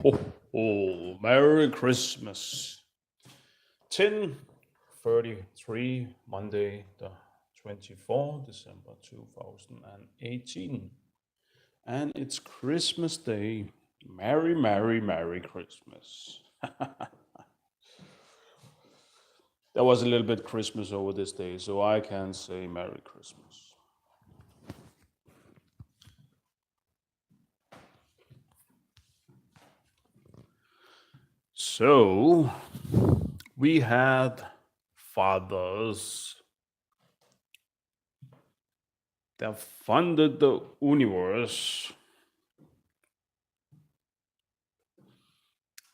Ho, ho, Merry Christmas. 10:33, Monday, the 24th December 2018. And it's Christmas Day. Merry, Merry, Merry Christmas. There was a little bit Christmas over this day, so I can say Merry Christmas. So, we had fathers that funded the universe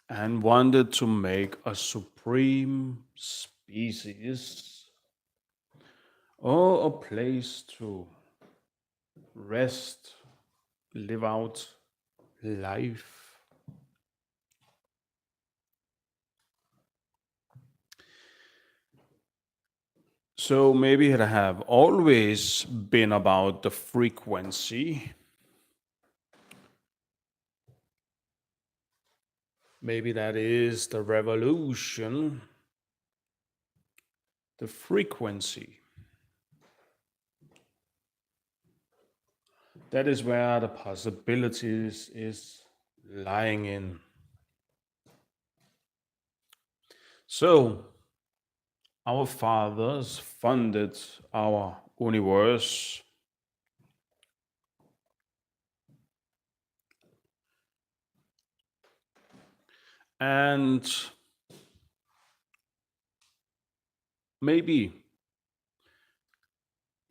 and wanted to make a supreme species or a place to rest, live out life. So maybe it have always been about the frequency. Maybe that is the revolution, the frequency. That is where the possibilities is lying in. So, our fathers funded our universe. And maybe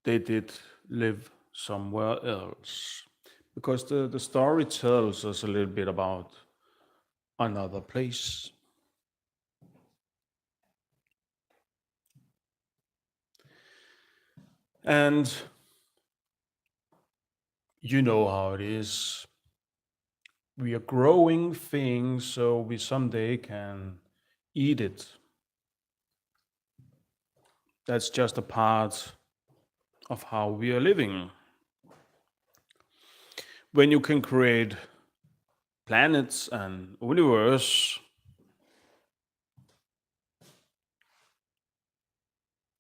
they did live somewhere else. Because the story tells us a little bit about another place. And you know how it is. We are growing things so we someday can eat it. That's just a part of how we are living. When you can create planets and universe,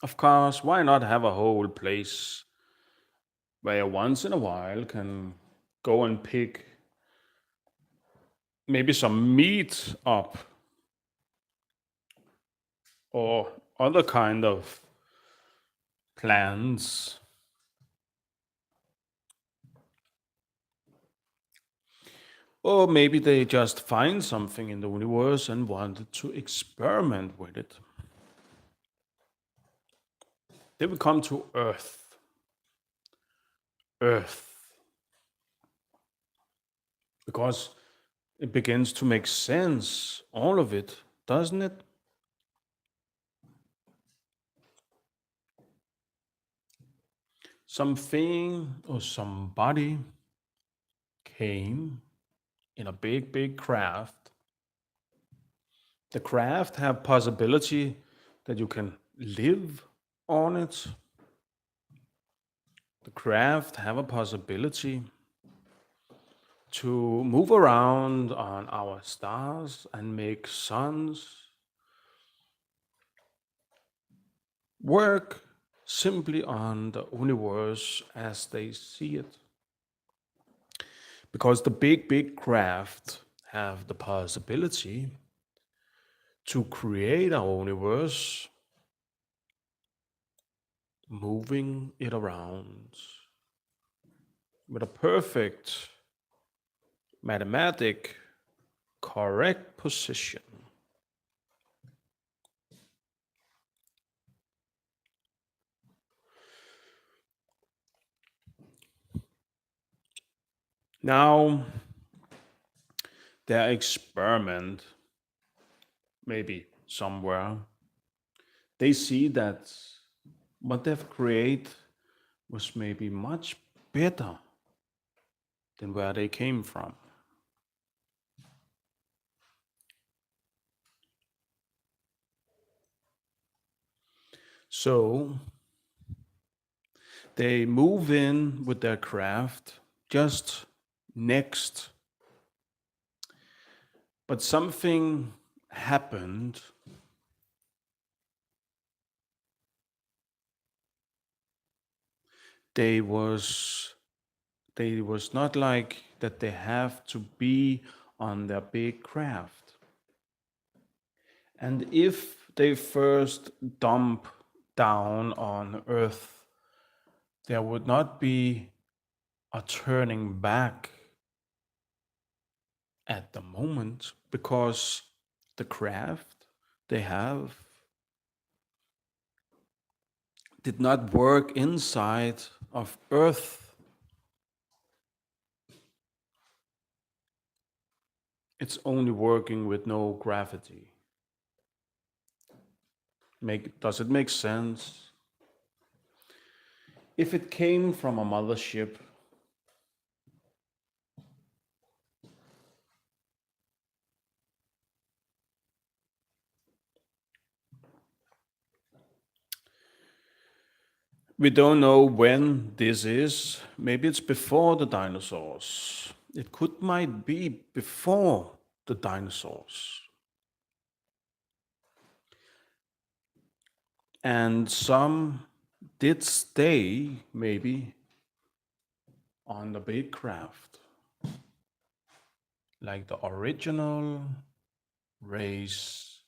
of course, why not have a whole place where once in a while can go and pick maybe some meat up or other kind of plants. Or maybe they just find something in the universe and wanted to experiment with it. They will come to Earth. Earth. Because it begins to make sense, all of it, doesn't it? Something or somebody came in a big, big craft. The craft have possibility that you can live on it. The craft have a possibility to move around on our stars and make suns work simply on the universe as they see it. Because the big, big craft have the possibility to create our universe, moving it around with a perfect mathematic correct position. Now, their experiment, maybe somewhere, they see that what they've created was maybe much better than where they came from. So they move in with their craft just next But something happened. They was they was not like that they have to be on their big craft. And if they first dump down on Earth, there would not be a turning back at the moment because the craft they have did not work inside of Earth. It's only working with no gravity. Does it make sense? If it came from a mothership, we don't know when this is. Maybe it's before the dinosaurs. It might be before the dinosaurs. And some did stay, maybe, on the big craft, like the original race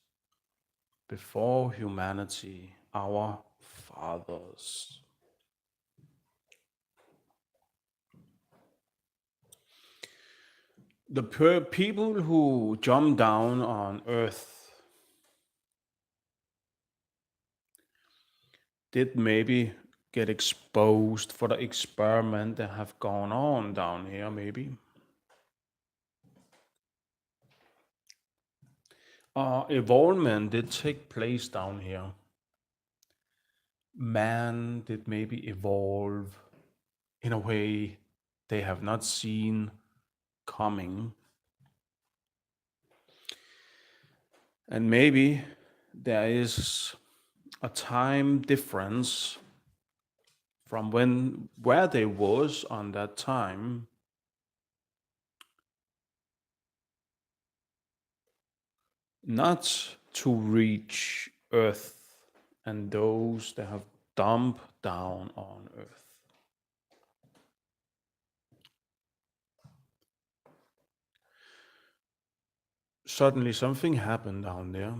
before humanity, our fathers. The people who jump down on Earth did maybe get exposed for the experiment that have gone on down here, maybe. Evolvement did take place down here. Man did maybe evolve in a way they have not seen coming. And maybe there is a time difference from where they was on that time not to reach Earth and those that have dumped down on Earth. Suddenly something happened down there.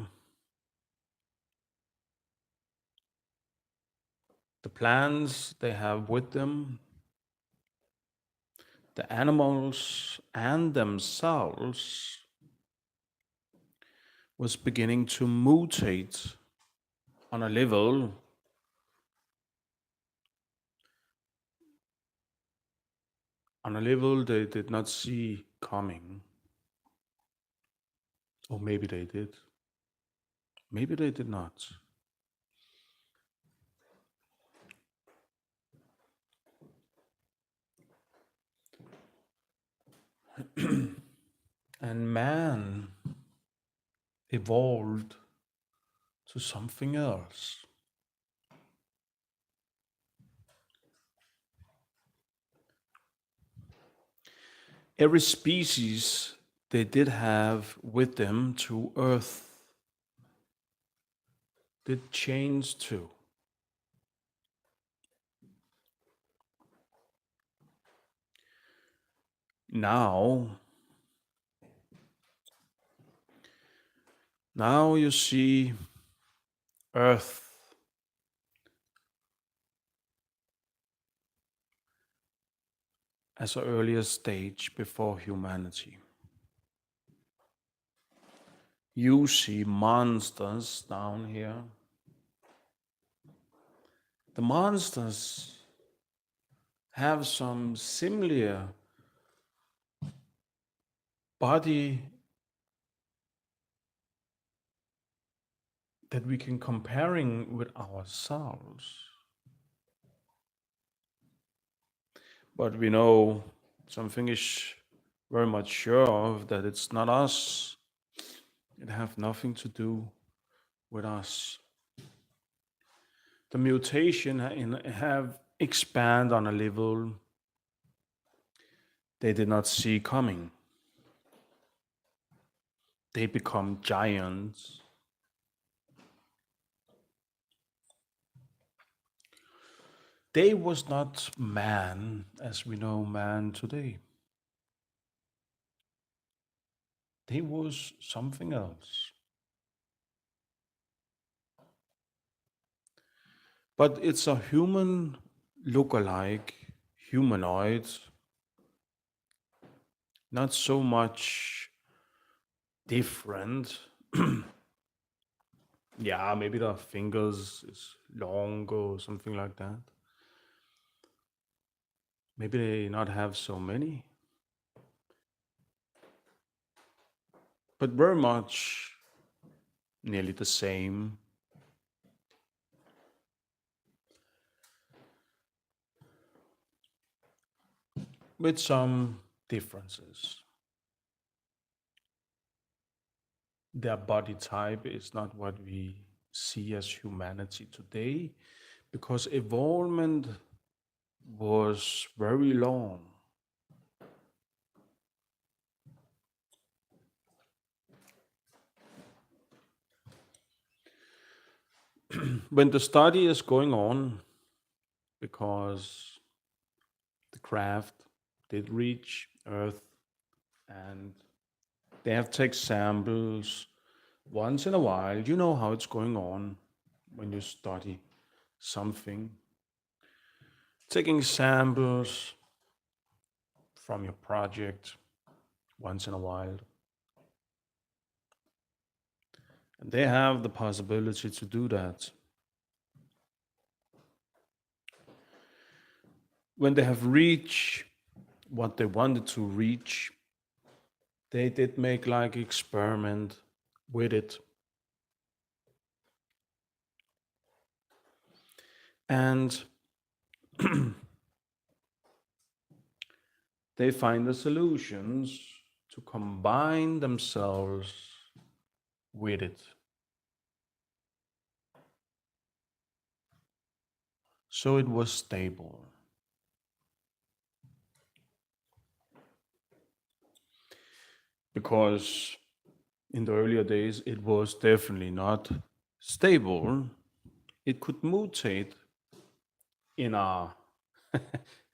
The plants they have with them, the animals and themselves was beginning to mutate on a level they did not see coming. Or maybe they did. Maybe they did not. And man evolved to something else. Every species they did have with them to Earth did change too. Now, now you see Earth as an earlier stage before humanity. You see monsters down here. The monsters have some similar body that we can comparing with ourselves. But we know something is very much sure of that it's not us. It have nothing to do with us. The mutation have expand on a level they did not see coming. they become giants. They was not man as we know man today. They was something else. But it's a human look-alike, humanoid, not so much different. Yeah, maybe the fingers is long or something like that. Maybe they not have so many, but very much nearly the same with some differences. Their body type is not what we see as humanity today because evolvement was very long. When the study is going on, because the craft did reach Earth and they have to take samples once in a while. You know how it's going on when you study something. Taking samples from your project once in a while. And they have the possibility to do that. When they have reached what they wanted to reach, they did make like experiment with it. And they find the solutions to combine themselves with it. So it was stable. Because in the earlier days, it was definitely not stable. It could mutate in a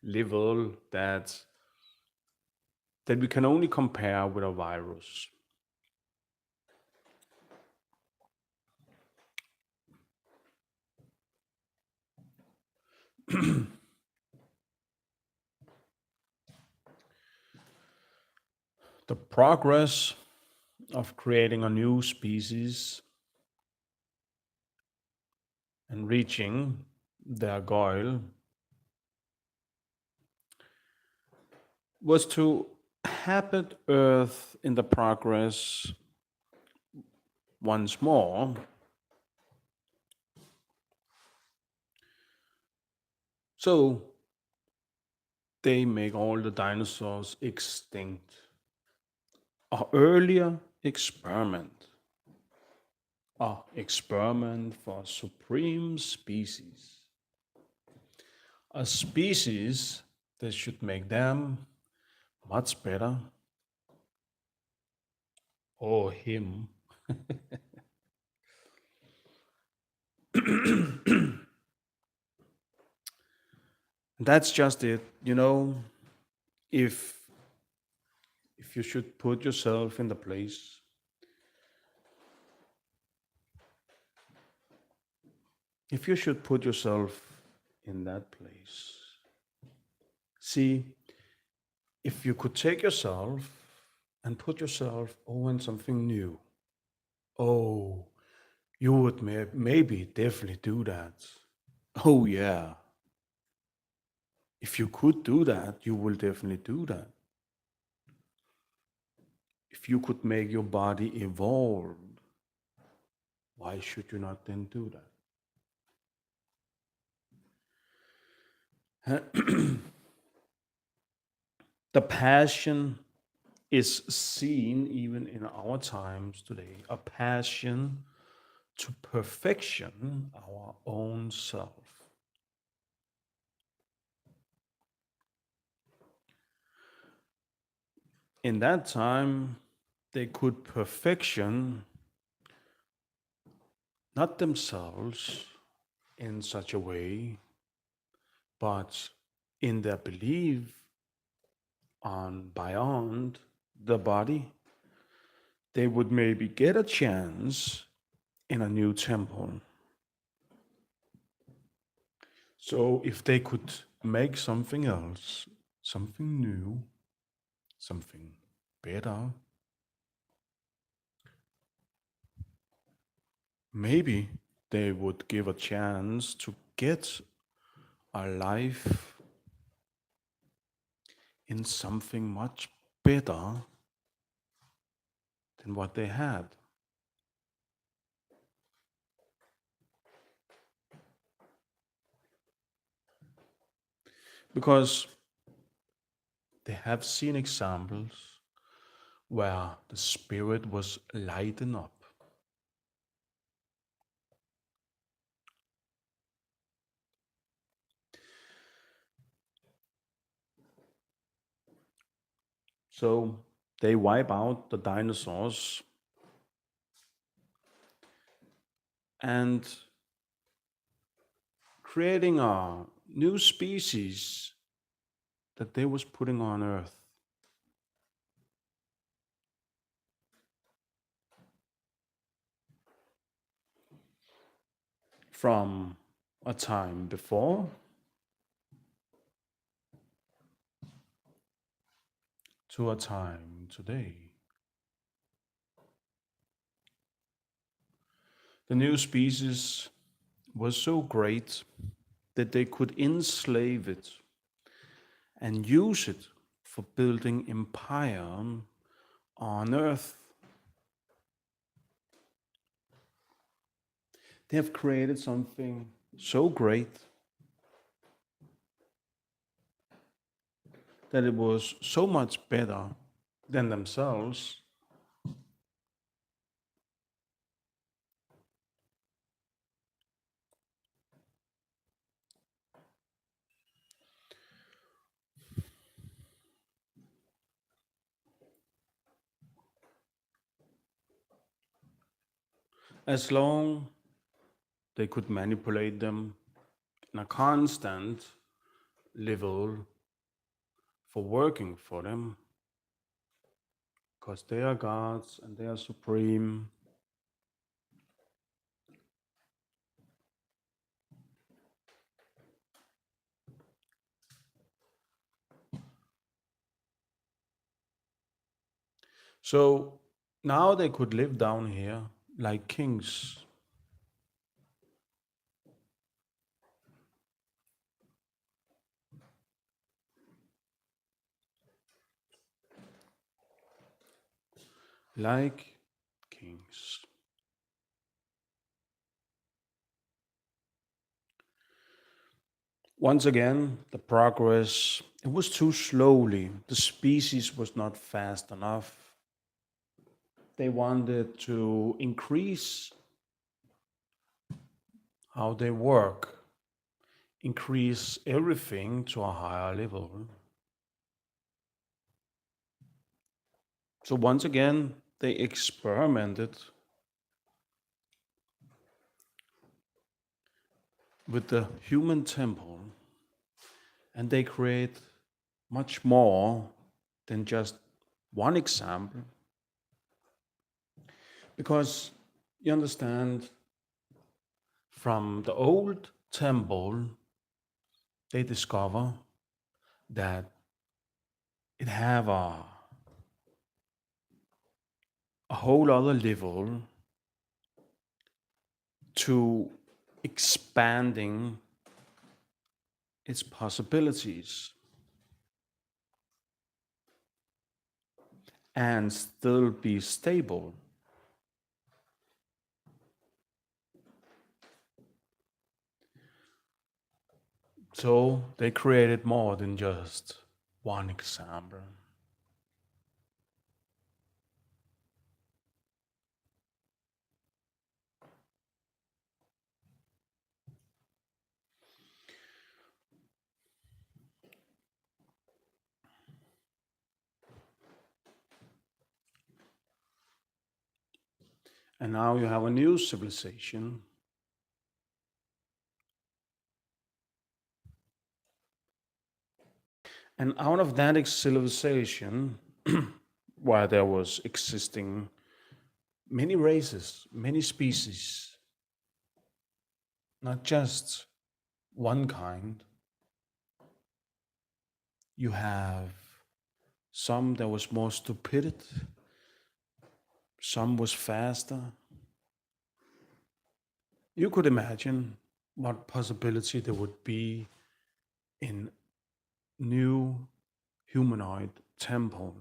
level that we can only compare with a virus. The progress of creating a new species and reaching their goal was to habit Earth in the progress once more. So they make all the dinosaurs extinct. A earlier experiment. A experiment for supreme species. A species that should make them much better, or him. That's just it. If if you should put yourself in the place, if you should put yourself in that place, see, if you could take yourself and put yourself in something new, oh, you would maybe definitely do that. Oh, yeah. If you could do that, you will definitely do that. If you could make your body evolve, why should you not then do that? The passion is seen even in our times today, a passion to perfection our own self. In that time, they could perfection not themselves in such a way, but in their belief on beyond the body, they would maybe get a chance in a new temple. So if they could make something else, something new, something better, maybe they would give a chance to get a life in something much better than what they had. Because they have seen examples where the spirit was lighten up. So they wipe out the dinosaurs and creating a new species that they was putting on earth from a time before to a time today. The new species was so great that they could enslave it and use it for building empire on earth. They have created something so great that it was so much better than themselves. As long they could manipulate them in a constant level for working for them, because they are gods and they are supreme. So now they could live down here like kings. Like kings. Once again, the progress, it was too slowly. The species was not fast enough. They wanted to increase how they work, increase everything to a higher level. So once again, they experimented with the human temple and they create much more than just one example. Because you understand, from the old temple, they discover that it have a whole other level to expanding its possibilities and still be stable. So they created more than just one example. And now you have a new civilization. And out of that civilization, where there was existing many races, many species, not just one kind, you have some that was more stupid, some was faster. You could imagine what possibility there would be in new humanoid temple.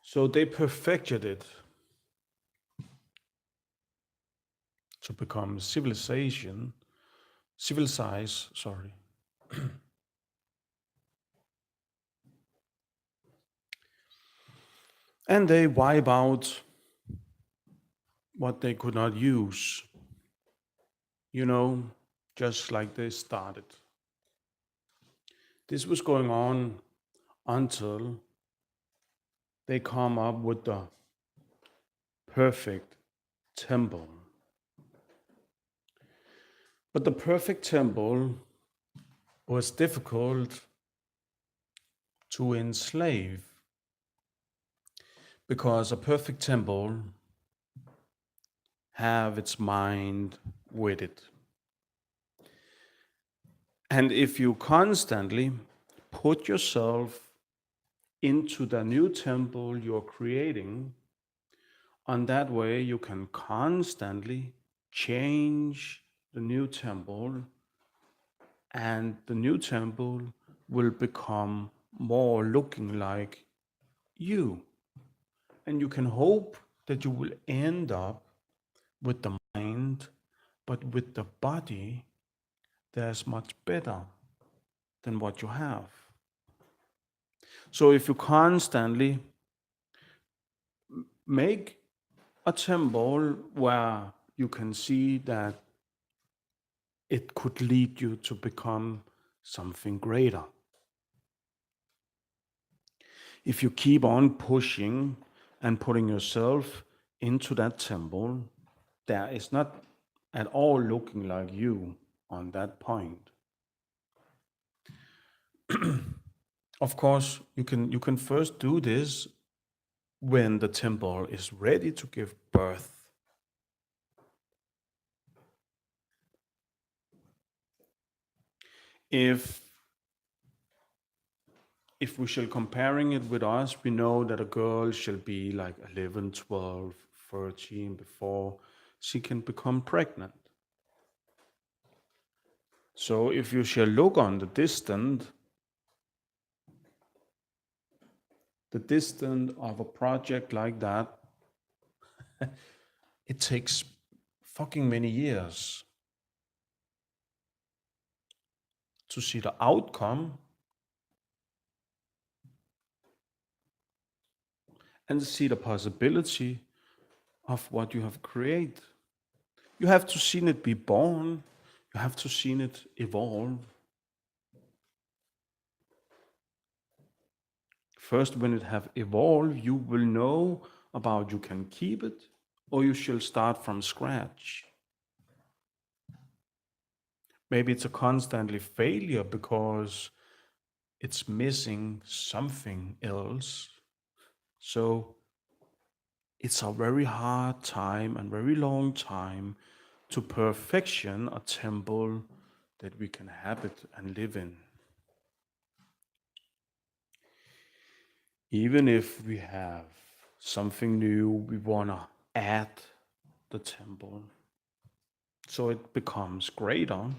So they perfected it to become civilization, civilized, sorry. And they wipe out what they could not use, you know, just like they started. This was going on until they come up with the perfect temple. But the perfect temple was difficult to enslave because a perfect temple have its mind with it. And if you constantly put yourself into the new temple you're creating, on that way you can constantly change the new temple, and the new temple will become more looking like you. And you can hope that you will end up with the mind, but with the body, that's much better than what you have. So if you constantly make a temple where you can see that it could lead you to become something greater. If you keep on pushing and putting yourself into that temple, there is not at all looking like you on that point. Of course, you can first do this when the temple is ready to give birth. If if we shall comparing it with us, we know that a girl shall be like 11, 12, 13 before she can become pregnant. So if you shall look on the distant of a project like that, it takes fucking many years to see the outcome and see the possibility of what you have created. You have to see it be born. You have to see it evolve. First, when it have evolved, you will know about you can keep it or you shall start from scratch. Maybe it's a constantly failure because it's missing something else. So it's a very hard time and very long time to perfection a temple that we can habit and live in. Even if we have something new, we want to add the temple so it becomes greater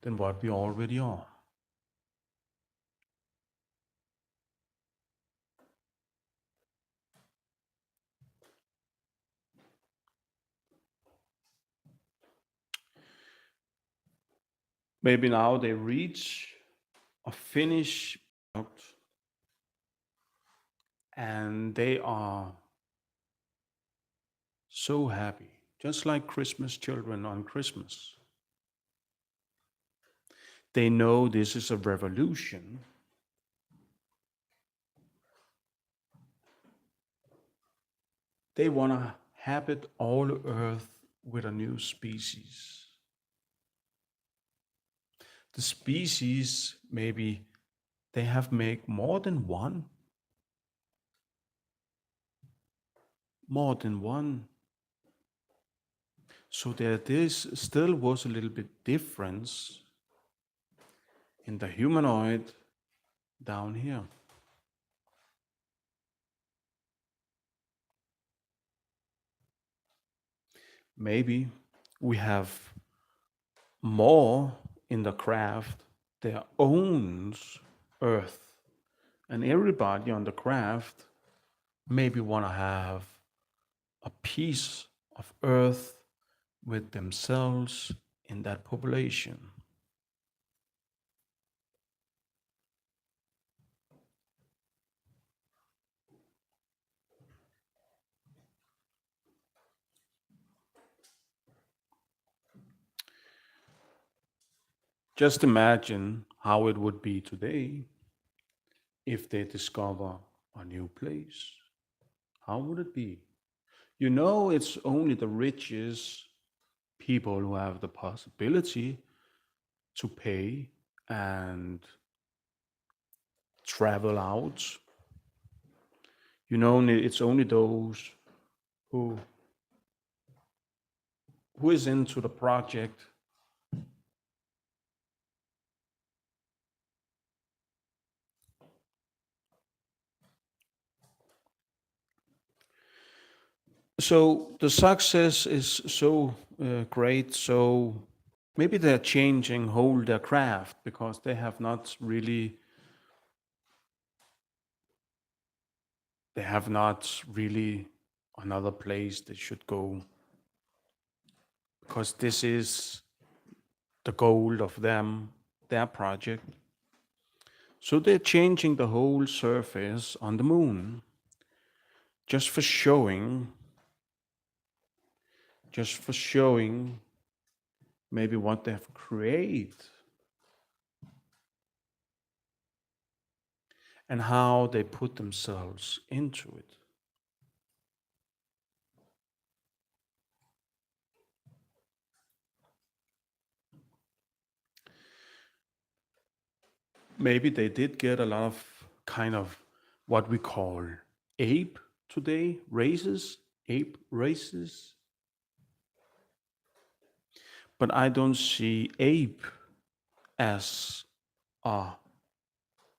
than what we already are. Maybe now they reach a finished product and they are so happy, just like Christmas children on Christmas. they know this is a revolution. They want to habit all Earth with a new species. The species, maybe they have make more than one. So there this still was a little bit difference in the humanoid down here. Maybe we have more in the craft their owns Earth, and everybody on the craft maybe want to have a piece of Earth with themselves in that population. Just imagine how it would be today if they discover a new place. How would it be? You know, it's only the richest people who have the possibility to pay and travel out. You know, it's only those who who is into the project. So the success is so great. So maybe they're changing whole their craft because they have not really another place they should go because this is the goal of their project. So they're changing the whole surface on the moon just for showing, just for showing maybe what they have created and how they put themselves into it. Maybe they did get a lot of kind of what we call ape today races, ape races, but I don't see ape as a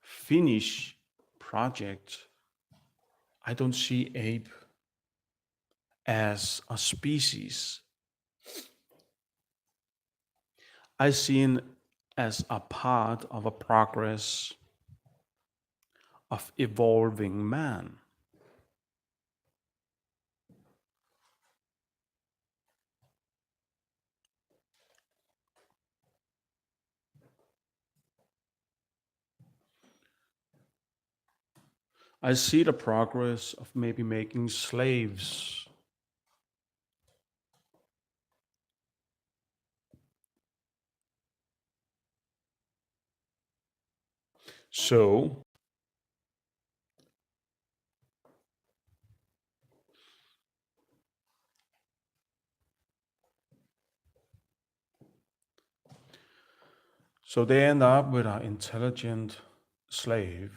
Finnish project. I don't see ape as a species. I see it as a part of a progress of evolving man. I see the progress of maybe making slaves. So, so they end up with an intelligent slave.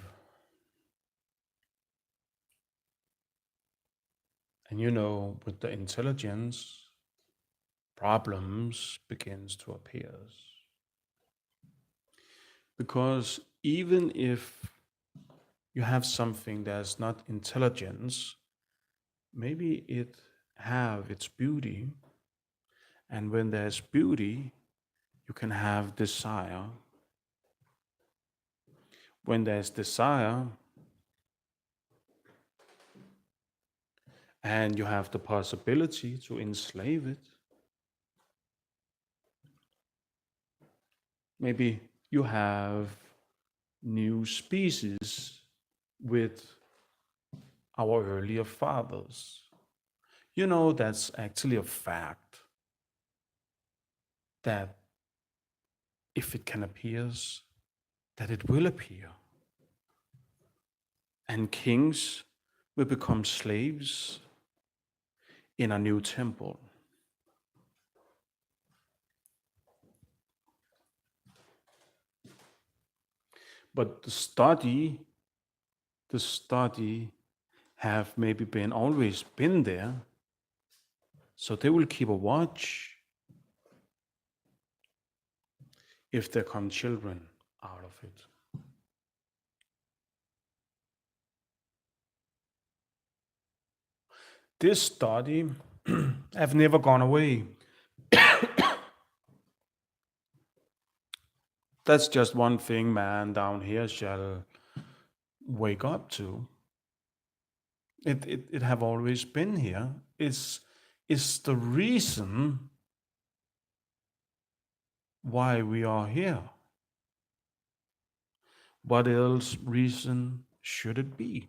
And you know, with the intelligence, problems begins to appear. Because even if you have something that's not intelligence, maybe it have its beauty. And when there's beauty, you can have desire. When there's desire, and you have the possibility to enslave it, maybe you have new species with our earlier fathers. You know, that's actually a fact that if it can appear, that it will appear. And kings will become slaves in a new temple. But the study have maybe been always been there, so they will keep a watch if there come children out of it. This study have never gone away. That's just one thing man down here shall wake up to. It have always been here. Is the reason why we are here. What else reason should it be?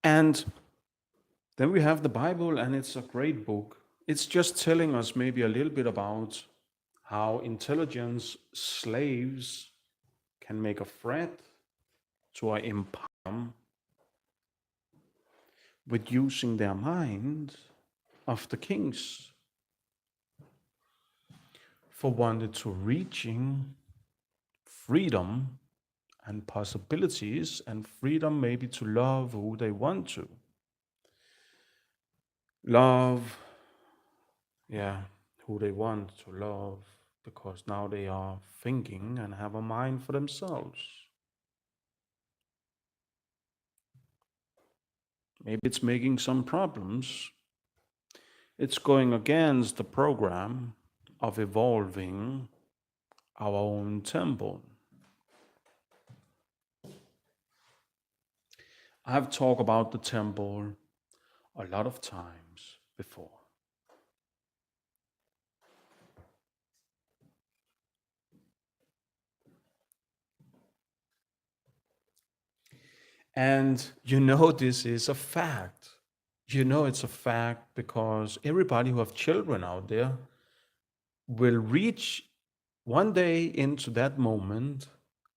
And then we have the Bible, and it's a great book. It's just telling us maybe a little bit about how intelligence slaves can make a threat to our empire with using their mind of the kings for wanting to reaching freedom and possibilities, and freedom maybe to love who they want to. Love, yeah, who they want to love, because now they are thinking and have a mind for themselves. Maybe it's making some problems. It's going against the program of evolving our own temple. I've talked about the temple a lot of times before. And this is a fact. It's a fact because everybody who have children out there will reach one day into that moment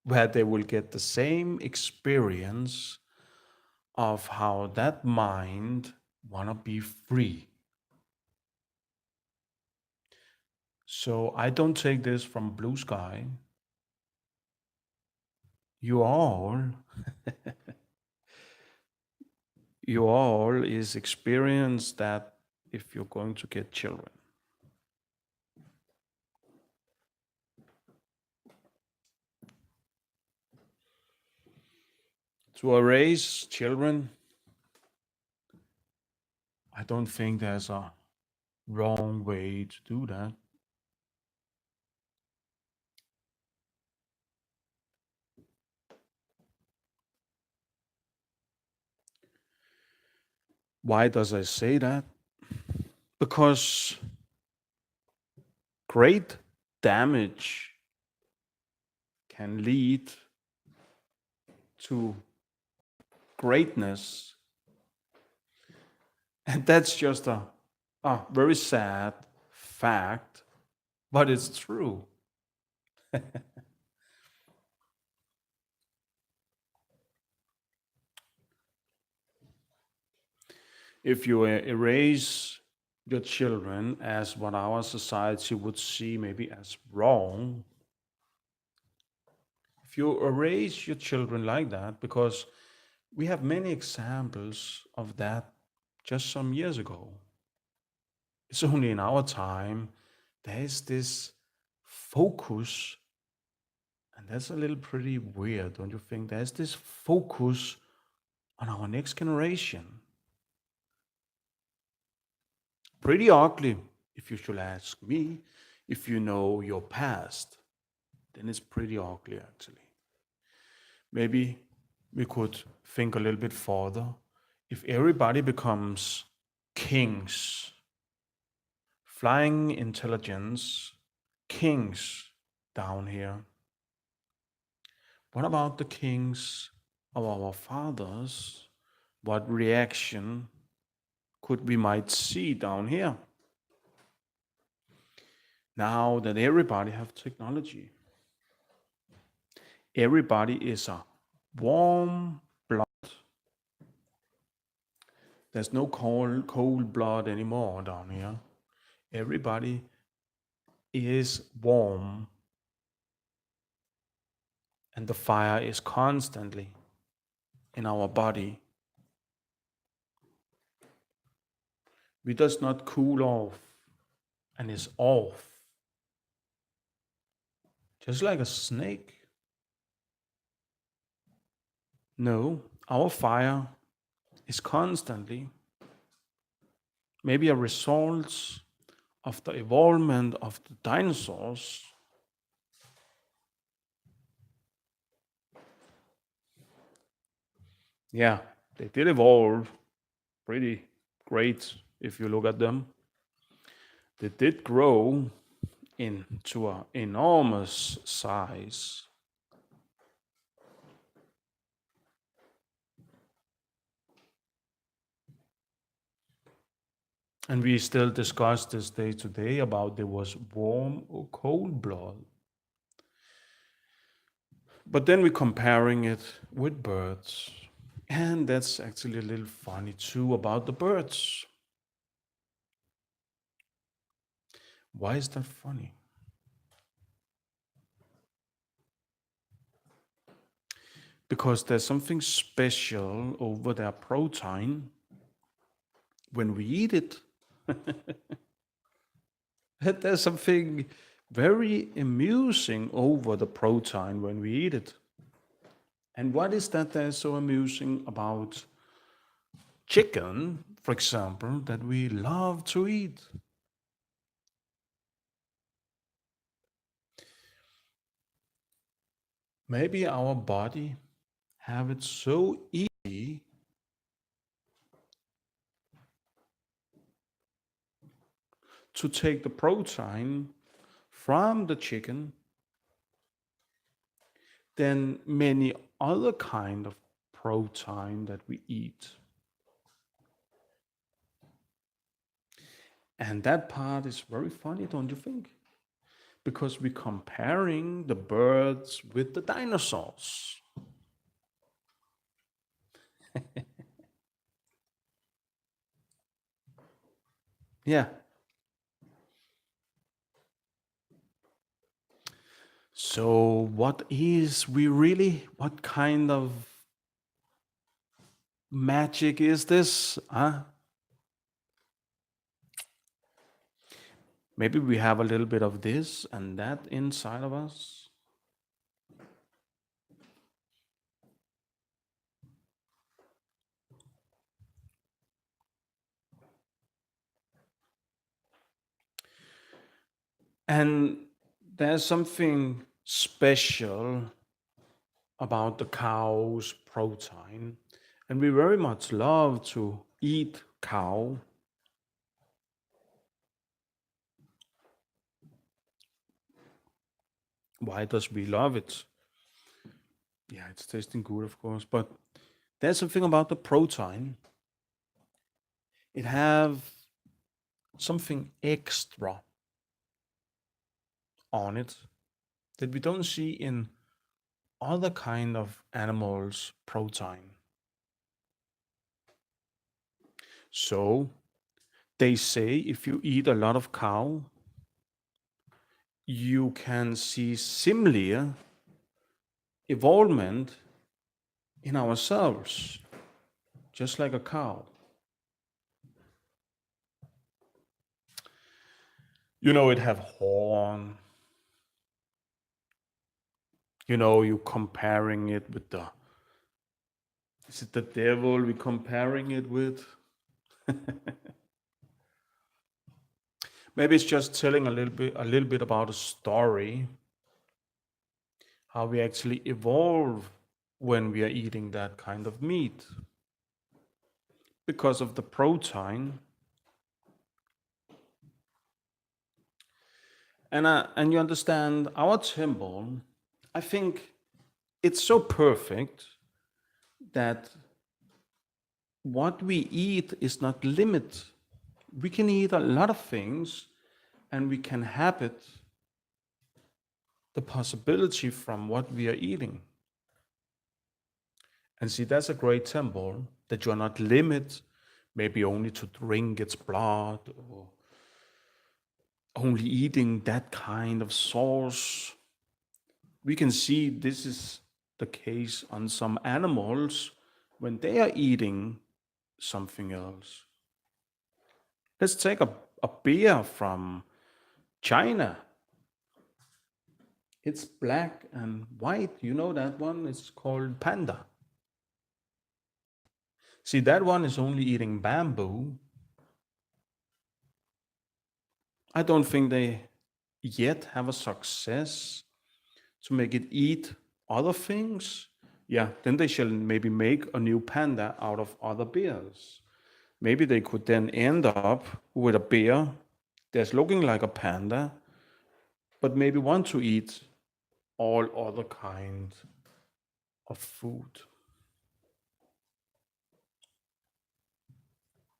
where they will get the same experience of how that mind want to be free. So I don't take this from blue sky. You all, you all is experience that if you're going to get children. To raise children, I don't think there's a wrong way to do that. Why does I say that? Because great damage can lead to greatness. And that's just a very sad fact, but it's true. If you erase your children as what our society would see maybe as wrong, if you erase your children like that, because we have many examples of that just some years ago. It's only in our time there's this focus, and that's a little pretty weird, don't you think? There's this focus on our next generation. Pretty ugly, if you should ask me. If you know your past, then it's pretty ugly, actually. Maybe we could think a little bit further. If everybody becomes kings, flying intelligence, kings down here, what about the kings of our fathers? What reaction could we might see down here? now that everybody have technology. Everybody is a warm blood. There's no cold blood anymore down here. Everybody is warm, and the fire is constantly in our body. We does not cool off and is off, just like a snake. No, our fire is constantly maybe a result of the evolvement of the dinosaurs. Yeah, they did evolve pretty great if you look at them. They did grow into an enormous size. And we still discuss this day today about there was warm or cold blood. But then we're comparing it with birds. And that's actually a little funny too about the birds. Why is that funny? Because there's something special over their protein when we eat it. There's something very amusing over the protein when we eat it. And what is that that's so amusing about chicken, for example, that we love to eat? Maybe our body have it so easy to take the protein from the chicken than many other kind of protein that we eat. And that part is very funny, don't you think? Because we're comparing the birds with the dinosaurs. Yeah. So what kind of magic is this? Huh? Maybe we have a little bit of this and that inside of us. And there's something special about the cow's protein. And we very much love to eat cow. Why does we love it? Yeah, it's tasting good, of course, but there's something about the protein. It have something extra on it that we don't see in other kind of animals' protein. So they say if you eat a lot of cow, you can see similar evolvement in ourselves, just like a cow. It have horn. You comparing it with the is it the devil we comparing it with? Maybe it's just telling a little bit about a story, how we actually evolve when we are eating that kind of meat. Because of the protein. And you understand our temple, I think it's so perfect that what we eat is not limit. We can eat a lot of things, and we can habit the possibility from what we are eating. And see, that's a great temple that you're not limited maybe only to drink its blood or only eating that kind of sauce. We can see this is the case on some animals when they are eating something else. Let's take a bear from China. It's black and white. You know that one? It's called panda. See, that one is only eating bamboo. I don't think they yet have a success to make it eat other things. Yeah, then they shall maybe make a new panda out of other bears. Maybe they could then end up with a bear that's looking like a panda, but maybe want to eat all other kind of food.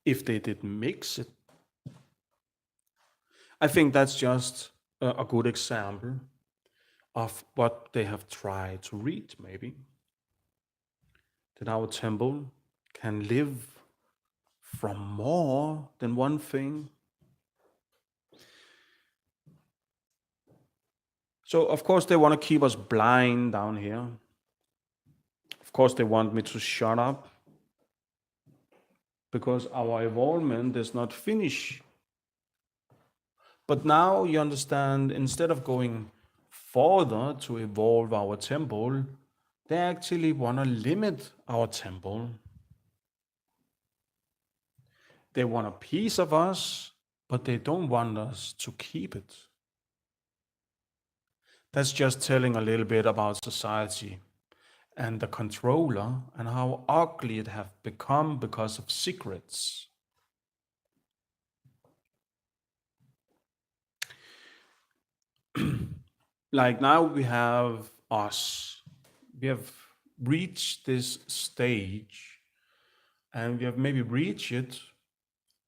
If they did mix it, I think that's just a good example of what they have tried to reach, maybe. That our temple can live from more than one thing. So, of course, they want to keep us blind down here. Of course, they want me to shut up because our involvement is not finished. But now you understand, instead of going further to evolve our temple, they actually want to limit our temple. They want a piece of us, but they don't want us to keep it. That's just telling a little bit about society and the controller and how ugly it have become because of secrets. Like now we have us. We have reached this stage and we have maybe reached it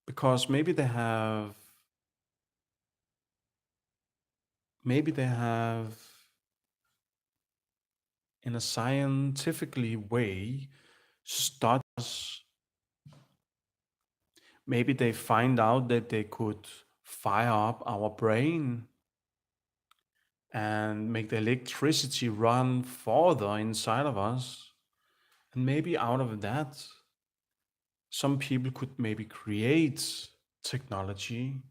because maybe they have in a scientifically way studied us. Maybe they find out that they could fire up our brain and make the electricity run further inside of us. And maybe out of that, some people could maybe create technology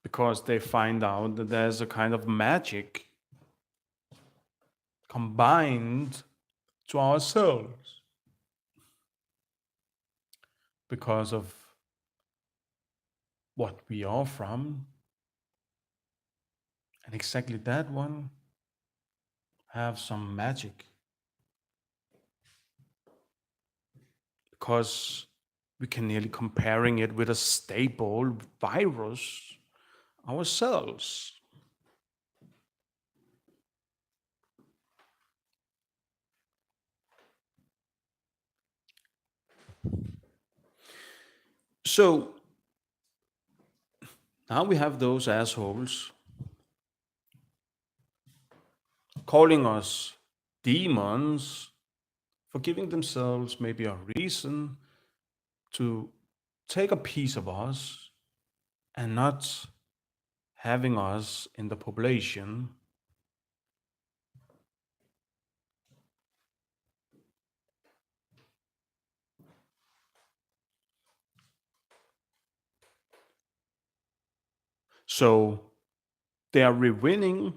because they find out that there's a kind of magic combined to ourselves because of what we are from. And exactly that one have some magic because we can nearly comparing it with a stable virus ourselves. So now we have those assholes calling us demons for giving themselves maybe a reason to take a piece of us and not having us in the population. So they are rewinning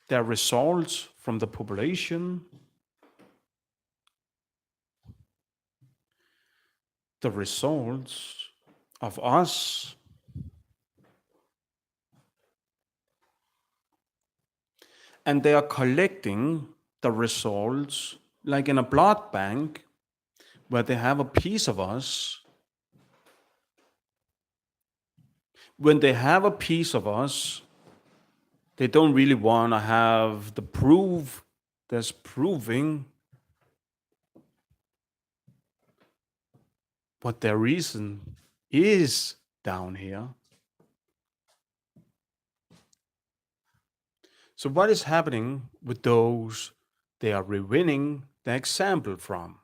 their results from the population, the results of us, and they are collecting the results like in a blood bank where they have a piece of us. When they have a piece of us, they don't really want to have the proof that's proving what their reason is down here. So what is happening with those they are rewinning the example from?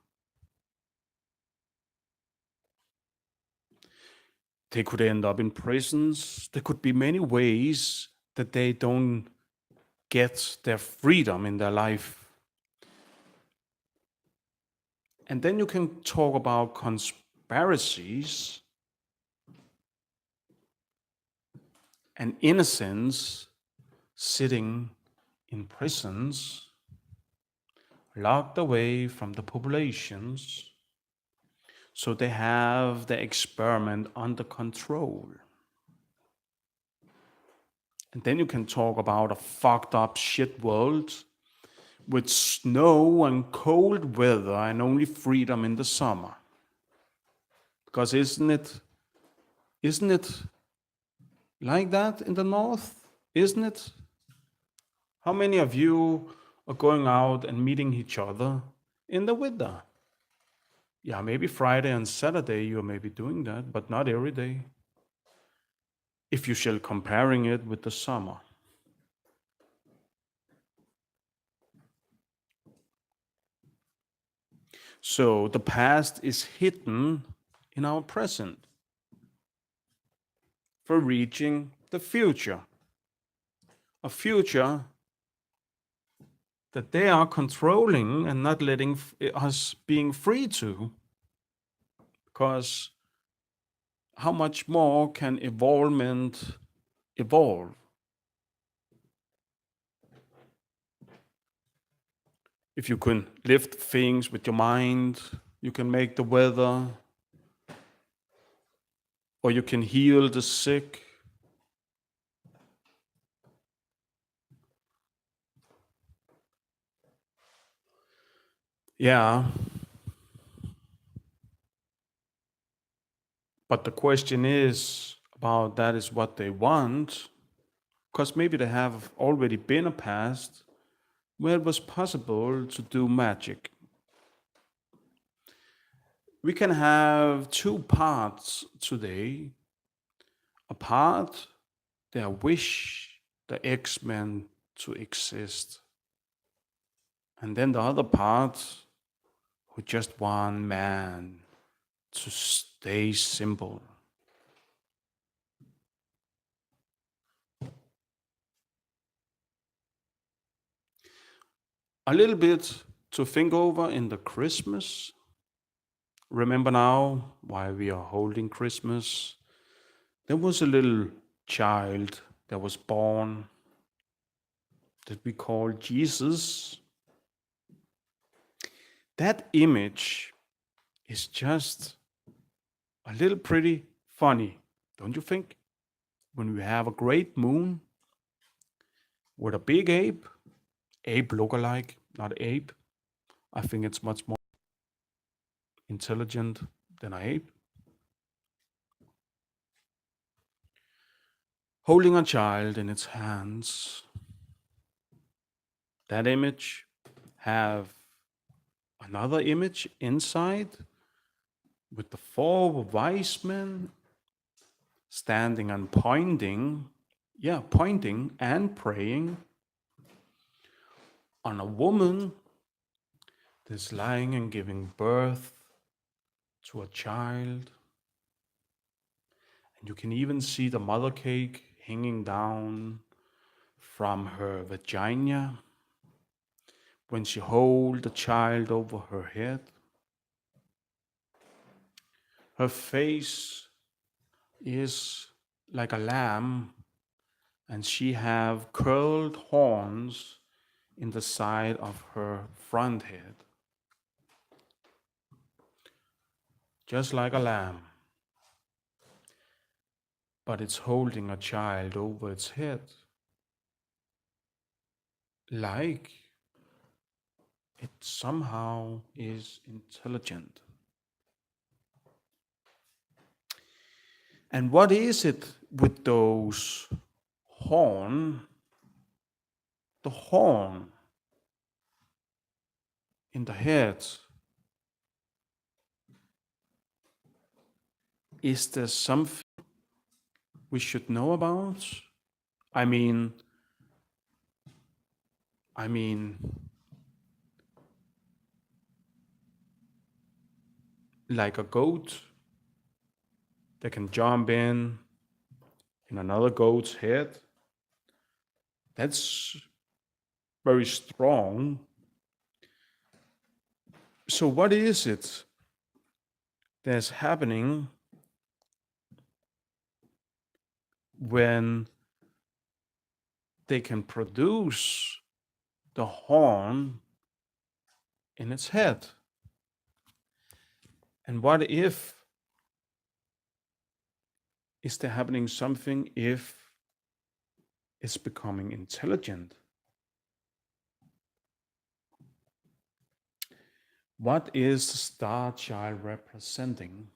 They could end up in prisons. There could be many ways that they don't get their freedom in their life. And then you can talk about conspiracies and innocents sitting in prisons, locked away from the populations, so they have the experiment under control. And then you can talk about a fucked up shit world with snow and cold weather and only freedom in the summer. Because isn't it like that in the north? Isn't it? How many of you are going out and meeting each other in the winter? Yeah, maybe Friday and Saturday you may be doing that, but not every day. If you shall comparing it with the summer. So the past is hidden in our present for reaching the future. A future that they are controlling and not letting us being free to. Because how much more can evolvement evolve? If you can lift things with your mind, you can make the weather, or you can heal the sick. Yeah. But the question is about that is what they want, because maybe they have already been a past where it was possible to do magic. We can have two parts today. A part, their wish, the X-Men to exist. And then the other part, who just want man to stay simple. A little bit to think over in the Christmas. Remember now why we are holding Christmas. There was a little child that was born that we call Jesus. That image is just a little pretty funny, don't you think? When we have a great moon with a big ape look-alike, not ape. I think it's much more intelligent than an ape. Holding a child in its hands. That image have another image inside with the four wise men standing and pointing, pointing and praying on a woman that's lying and giving birth to a child. And you can even see the mother cake hanging down from her vagina when she holds the child over her head. Her face is like a lamb, and she have curled horns in the side of her front head, just like a lamb, but it's holding a child over its head, like it somehow is intelligent. And what is it with those horn? The horn in the head. Is there something we should know about? I mean, I mean, like a goat that can jump in another goat's head. That's very strong. So, what is it that's happening when they can produce the horn in its head? And what if is there happening something if it's becoming intelligent? What is the star child representing?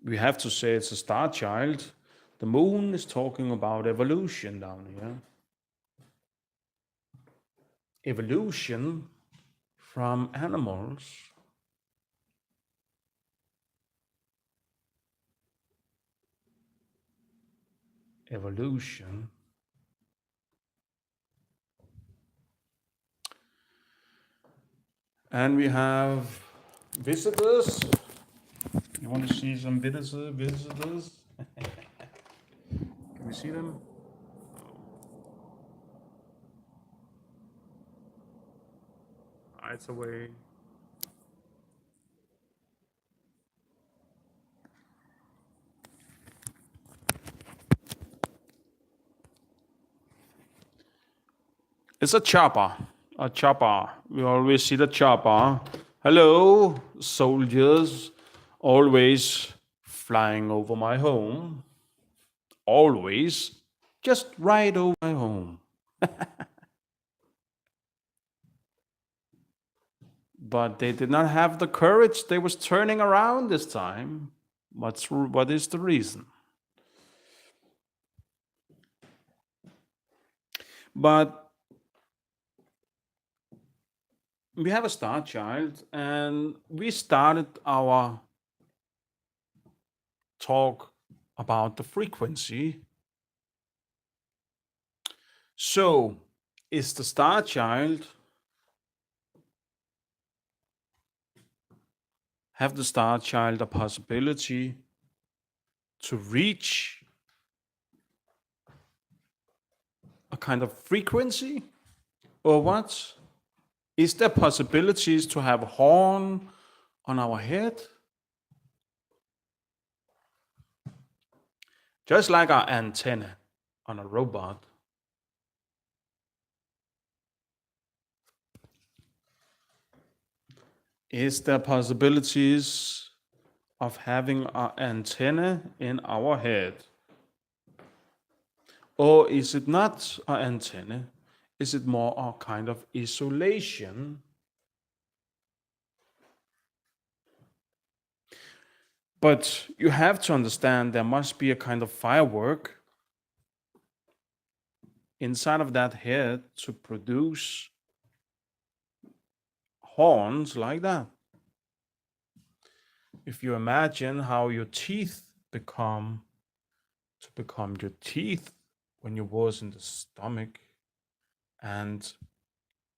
We have to say it's a star child. The moon is talking about evolution down here. Evolution from animals. Evolution. And we have visitors. You want to see some visitors? Can we see them? It's away. It's a chopper. A chopper. We always see the chopper. Hello, soldiers. Always flying over my home. Always. Just right over my home. But they did not have the courage. They was turning around this time. What is the reason? But we have a star child, and we started our talk about the frequency. So, is the star child have the star child a possibility to reach a kind of frequency, or what? Is there possibilities to have a horn on our head? Just like our antenna on a robot. Is there possibilities of having an antenna in our head? Or is it not an antenna? Is it more a kind of isolation? But you have to understand there must be a kind of firework inside of that head to produce horns like that. If you imagine how your teeth become your teeth when you was in the stomach and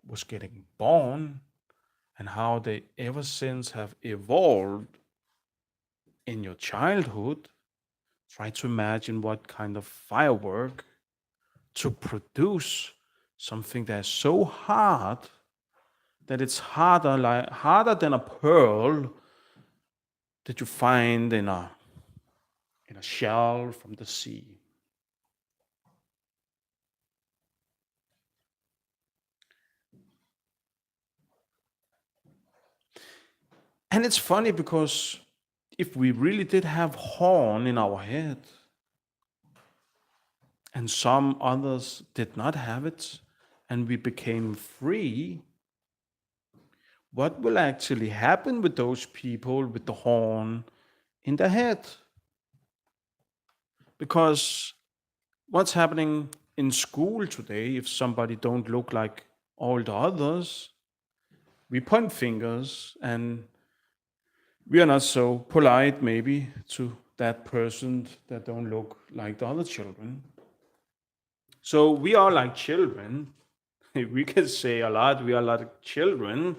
was getting born, and how they ever since have evolved in your childhood, try to imagine what kind of firework to produce something that's so hard that it's harder than a pearl that you find in a shell from the sea. And it's funny because if we really did have horn in our head and some others did not have it and we became free, what will actually happen with those people with the horn in their head? Because what's happening in school today, if somebody don't look like all the others, we point fingers and we are not so polite maybe to that person that don't look like the other children. So we are like children. We can say a lot. We are like children,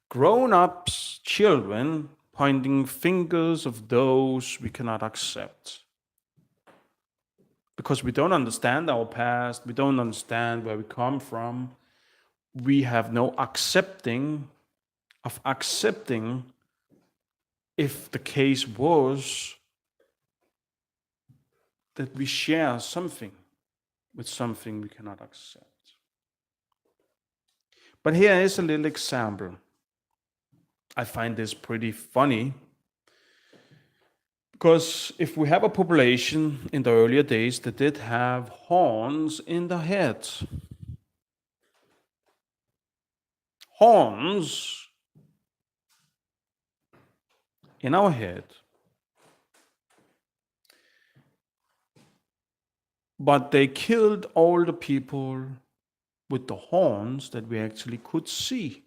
grown ups, children, pointing fingers of those we cannot accept. Because we don't understand our past, we don't understand where we come from. We have no accepting if the case was that we share something with something we cannot accept. But here is a little example. I find this pretty funny because if we have a population in the earlier days that did have horns in the head, horns in our head, but they killed all the people with the horns that we actually could see.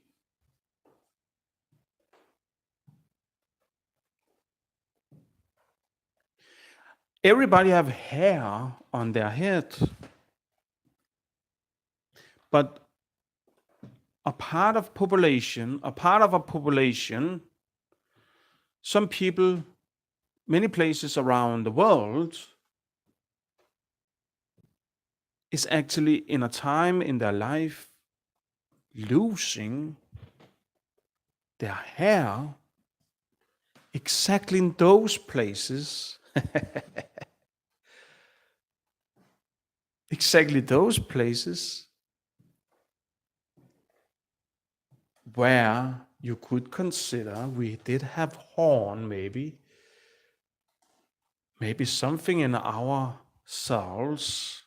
Everybody have hair on their head, but a part of a population, some people, many places around the world, is actually in a time in their life losing their hair exactly in those places, exactly those places where you could consider we did have horn, maybe something in our cells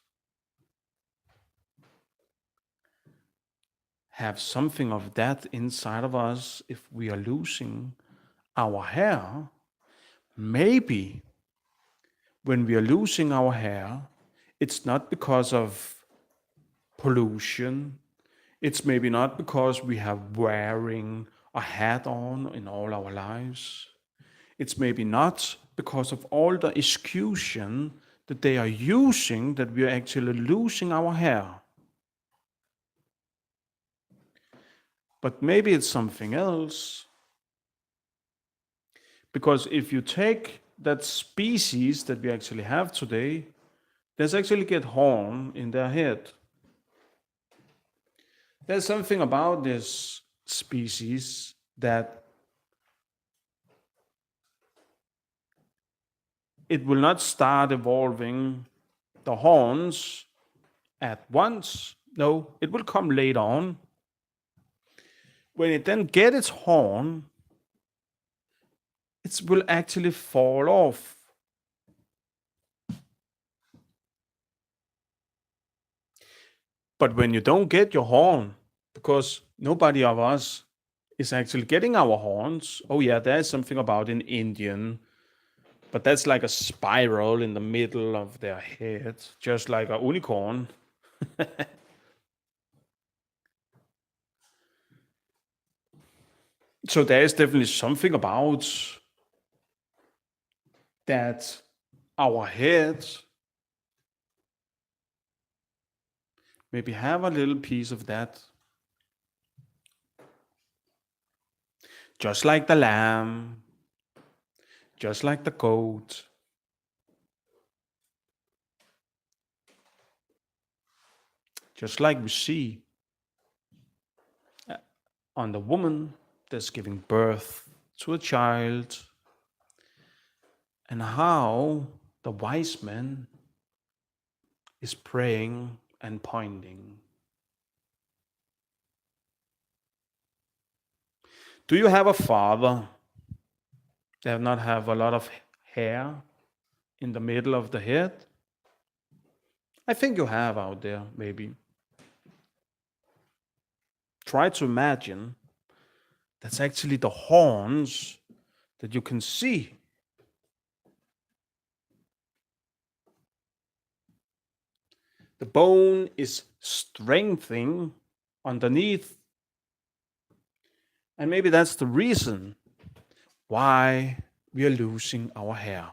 have something of that inside of us. If we are losing our hair, maybe when we are losing our hair, it's not because of pollution. It's maybe not because we have wearing a hat on in all our lives. It's maybe not because of all the execution that they are using that we are actually losing our hair. But maybe it's something else. Because if you take that species that we actually have today, there's actually get horn in their head. There's something about this species that it will not start evolving the horns at once. No, it will come later on. When it then gets its horn, it will actually fall off. But when you don't get your horn, because nobody of us is actually getting our horns, oh yeah, there's something about an Indian, but that's like a spiral in the middle of their head, just like a unicorn. So there is definitely something about that our heads maybe have a little piece of that. Just like the lamb, just like the goat, just like we see on the woman that's giving birth to a child, and how the wise man is praying and pointing. Do you have a father that does not have a lot of hair in the middle of the head? I think you have out there, maybe. Try to imagine that's actually the horns that you can see. The bone is strengthening underneath. And maybe that's the reason why we are losing our hair.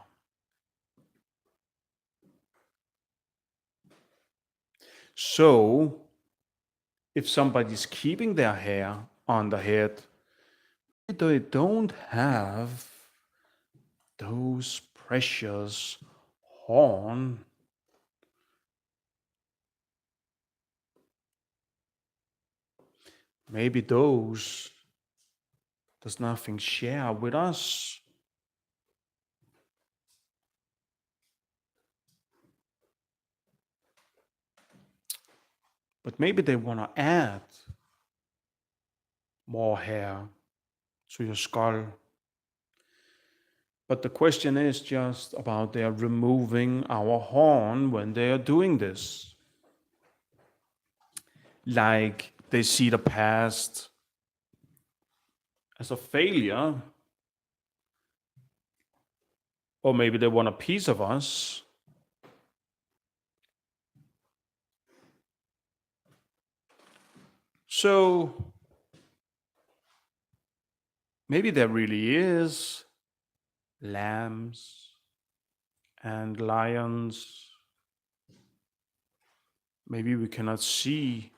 So, if somebody's keeping their hair on the head, they don't have those precious horn. Maybe those does nothing share with us. But maybe they want to add more hair to your skull. But the question is just about they are removing our horn when they are doing this. Like they see the past as a failure, or maybe they want a piece of us. So maybe there really is lambs and lions. Maybe we cannot see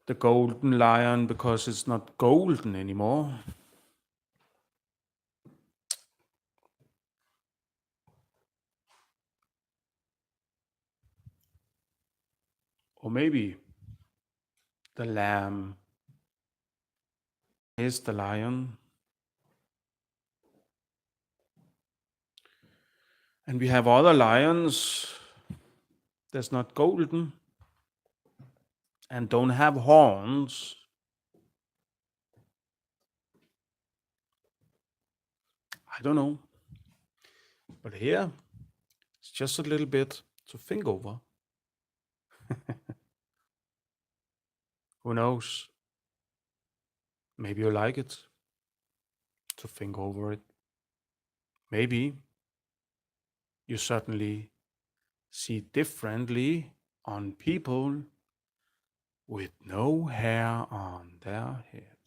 the golden lion because it's not golden anymore. Or maybe the lamb is the lion. And we have other lions that's not golden and don't have horns. I don't know. But here, it's just a little bit to think over. Who knows? Maybe you like it to think over it. Maybe you certainly see differently on people with no hair on their head.